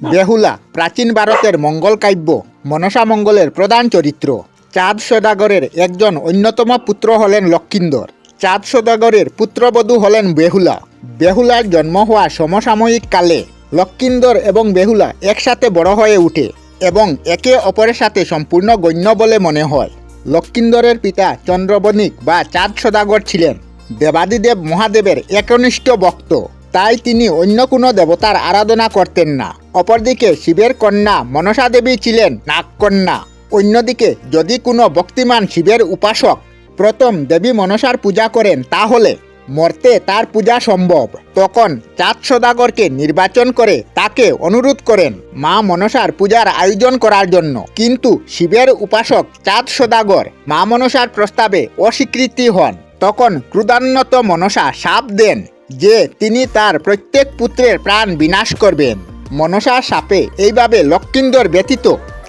বেহুলা প্রাচীন ভারতের মঙ্গল কাব্য মনসা মঙ্গলের প্রধান চরিত্র। চাঁদ সদাগরের একজন অন্যতম পুত্র হলেন লক্ষিন্দর। চাঁদ সদাগরের পুত্রবধূ হলেন বেহুলা। বেহুলার জন্ম হওয়া সমসাময়িক কালে লক্ষিন্দর এবং বেহুলা একসাথে বড় হয়ে ওঠে এবং একে অপরের সাথে সম্পূর্ণ গণ্য বলে মনে হয়। লক্ষিন্দরের পিতা চন্দ্রবণিক বা চাঁদ সদাগর ছিলেন দেবাদিদেব মহাদেবের একনিষ্ঠ ভক্ত, তাই তিনি অন্য কোনো দেবতার আরাধনা করতেন না। অপরদিকে শিবের কন্যা মনসা দেবী ছিলেন নাগকন্যা। অন্যদিকে যদি কোনো ভক্তিমান শিবের উপাসক প্রথম দেবী মনসার পূজা করেন তাহলে মর্তে তার পূজা সম্ভব। তখন চাঁদ সদাগরকে নির্বাচন করে তাকে অনুরোধ করেন মা মনসার পূজার আয়োজন করার জন্য, কিন্তু শিবের উপাসক চাঁদ সদাগর মা মনসার প্রস্তাবে অস্বীকৃতি হন। তখন ক্রোধান্বিত মনসা শাপ দেন যে তিনি তার প্রত্যেক পুত্রের প্রাণ বিনাশ করবেন। মনসার শাপে এইভাবে লক্ষিন্দর ব্যতীত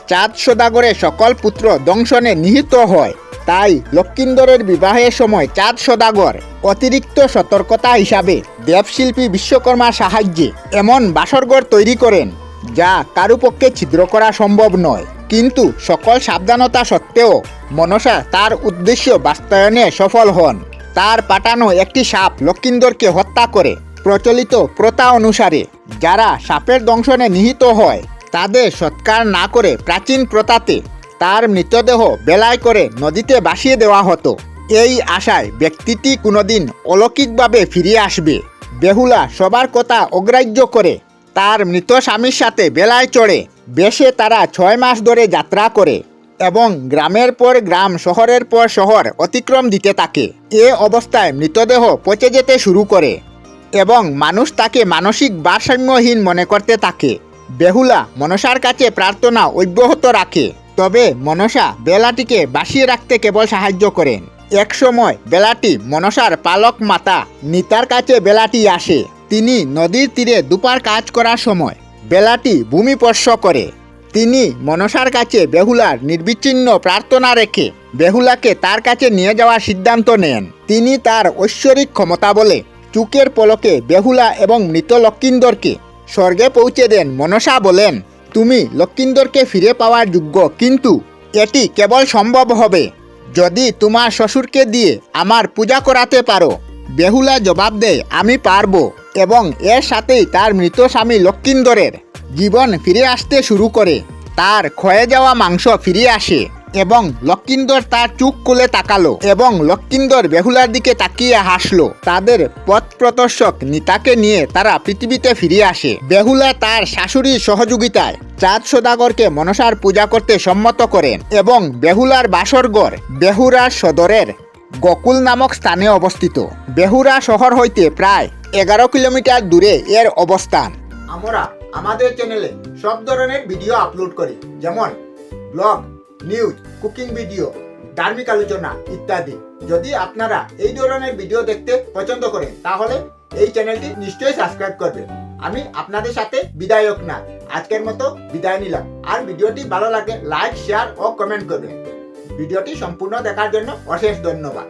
চাঁদ সদাগরের সকল পুত্র দংশনে নিহত হয়। তাই লক্ষিন্দরের বিবাহের সময় চাঁদ সদাগর অতিরিক্ত সতর্কতা হিসাবে দেবশিল্পী বিশ্বকর্মার সাহায্যে এমন বাসরঘর তৈরি করেন যা কারো পক্ষে ছিদ্র করা সম্ভব নয়। কিন্তু সকল সাবধানতা সত্ত্বেও মনসা তার উদ্দেশ্য বাস্তবায়নে সফল হন। তার পাঠানো একটি সাপ লক্ষিন্দরকে হত্যা করে। প্রচলিত প্রথা অনুসারে যারা সাপের দংশনে নিহত হয় তাদের সৎকার না করে প্রাচীন প্রথাতে তার মৃতদেহ বেলায় করে নদীতে ভাসিয়ে দেওয়া হতো, এই আশায় ব্যক্তিটি কোনোদিন অলৌকিকভাবে ফিরে আসবে। বেহুলা সবার কথা অগ্রাহ্য করে তার মৃত স্বামীর সাথে বেলায় চড়ে বেশে তারা 6 মাস ধরে যাত্রা করে এবং গ্রামের পর গ্রাম শহরের পর শহর অতিক্রম দিতে থাকে। এ অবস্থায় মৃতদেহ পচে যেতে শুরু করে এবং মানুষ তাকে মানসিক ভারসাম্যহীন মনে করতে থাকে। বেহুলা মনসার কাছে প্রার্থনা অব্যাহত রাখে, তবে মনসা বেলাটিকে বাঁচিয়ে রাখতে কেবল সাহায্য করেন। এক সময় বেলাটি মনসার পালক মাতা নিতার কাছে বেলাটি আসে। তিনি নদীর তীরে দুপার কাজ করার সময় বেলাটি ভূমিস্পর্শ করে। তিনি মনসার কাছে বেহুলার নির্বিচ্ছিন্ন প্রার্থনা রেখে বেহুলাকে তার কাছে নিয়ে যাওয়ার সিদ্ধান্ত নেন। তিনি তার ঐশ্বরিক ক্ষমতা বলে চুকের পলকে বেহুলা এবং মৃত লক্ষিন্দরকে স্বর্গে পৌঁছে দেন। মনসা বলেন, তুমি লক্ষিন্দরকে ফিরে পাওয়ার যোগ্য, কিন্তু এটি কেবল সম্ভব হবে যদি তোমার শ্বশুরকে দিয়ে আমার পূজা করাতে পারো। বেহুলা জবাব দেয়, আমি পারবো, এবং এর সাথেই তার মৃত স্বামী লক্ষিন্দরের জীবন ফিরে আসতে শুরু করে। তার ক্ষয়ে যাওয়া মাংস ফিরে আসে এবং লক্ষিন্দর তার চোখ খুলে তাকালো এবং লক্ষিন্দর বেহুলার দিকে তাকিয়ে হাসলো। তাদের পথ প্রদর্শক নিতাকে নিয়ে তারা পৃথিবীতে ফিরে আসে। বেহুলা তার শাশুড়ির সহযোগিতায় চাঁদ সদাগরকে মনসার পূজা করতে সম্মত করেন এবং বেহুলার বাসরঘর বেহুরার সদরের গোকুল নামক স্থানে অবস্থিত। বেহুরা শহর হইতে প্রায় 11 কিলোমিটার দূরে এর অবস্থান। আমরা আমাদের চ্যানেলে সব ধরনের ভিডিও আপলোড করি, যেমন ব্লগ, নিউজ, কুকিং ভিডিও, ধার্মিক আলোচনা ইত্যাদি। যদি আপনারা এই ধরনের ভিডিও দেখতে পছন্দ করেন তাহলে এই চ্যানেলটি নিশ্চয়ই সাবস্ক্রাইব করবেন। আমি আপনাদের সাথে বিদায়ক না, আজকের মতো বিদায় নিলাম। আর ভিডিওটি ভালো লাগে লাইক, শেয়ার ও কমেন্ট করবেন। ভিডিওটি সম্পূর্ণ দেখার জন্য অশেষ ধন্যবাদ।